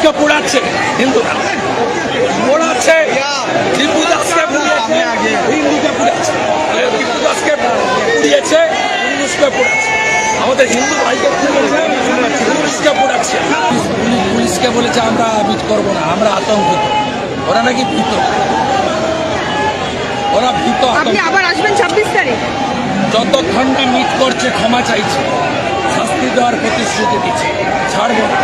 পুলিশকে পোড়াচ্ছে, হিন্দুরা পোড়াচ্ছে, টিপু দাসকে পুড়িয়েছে, হিন্দুকে পুড়াচ্ছে, টিপু দাসকে পুড়িয়েছে, পুলিশকে পোড়াচ্ছে, আমাদের হিন্দু ভাইকে পুড়িয়েছে, পুলিশকে পোড়াচ্ছে। পুলিশকে বলেছে আমরা মিট করবো না, আমরা আতঙ্কিত, ওরা নাকি ভীত, ওরা ভীত। আপনি আবার আসবেন 26 তারিখ? যতক্ষণ না মিট করছে ক্ষমা চাইছে, শাস্তি দেওয়ার প্রতিশ্রুতি দিচ্ছে, ছাড়বো না।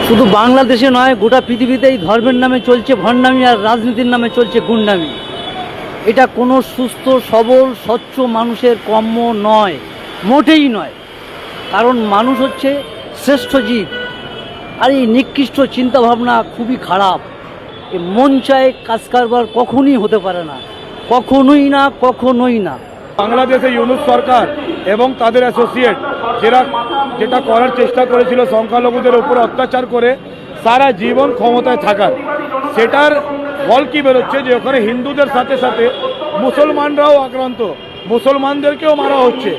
শুধু বাংলাদেশে নয়, গোটা পৃথিবীতেই ধর্মের নামে চলছে ভণ্ডামি আর রাজনীতির নামে চলছে গুন্ডামি। এটা কোনো সুস্থ সবল স্বচ্ছ মানুষের কর্ম নয়, মোটেই নয়। কারণ মানুষ হচ্ছে শ্রেষ্ঠ জীব, আর এই নিকৃষ্ট চিন্তাভাবনা খুবই খারাপ। এ মন চায় কাজ কারবার কখনোই হতে পারে না, কখনোই না, কখনোই না। বাংলাদেশে ইউনূস সরকার এবং তাদের অ্যাসোসিয়েট যেটা করার চেষ্টা করেছিল সংখ্যালঘুদের উপর অত্যাচার করে সারা জীবন ক্ষমতায় থাকার, সেটার ফল কি বেরোচ্ছে যে ওখানে হিন্দুদের সাথে সাথে মুসলমানরাও আক্রান্ত, মুসলমানদেরকেও মারা হচ্ছে।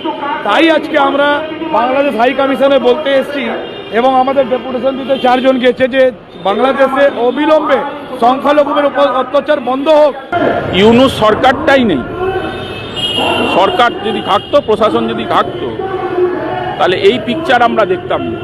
তাই আজকে আমরা বাংলাদেশ হাই কমিশনে বলতে এসেছি এবং আমাদের ডেপুটেশন দিতে 4 জন গিয়েছে যে বাংলাদেশে অবিলম্বে সংখ্যালঘুদের উপর অত্যাচার বন্ধ হোক। ইউনূস সরকারটাই নেই, সরকার যদি থাকতো, প্রশাসন যদি থাকতো, তাহলে এই পিকচার আমরা দেখতাম না।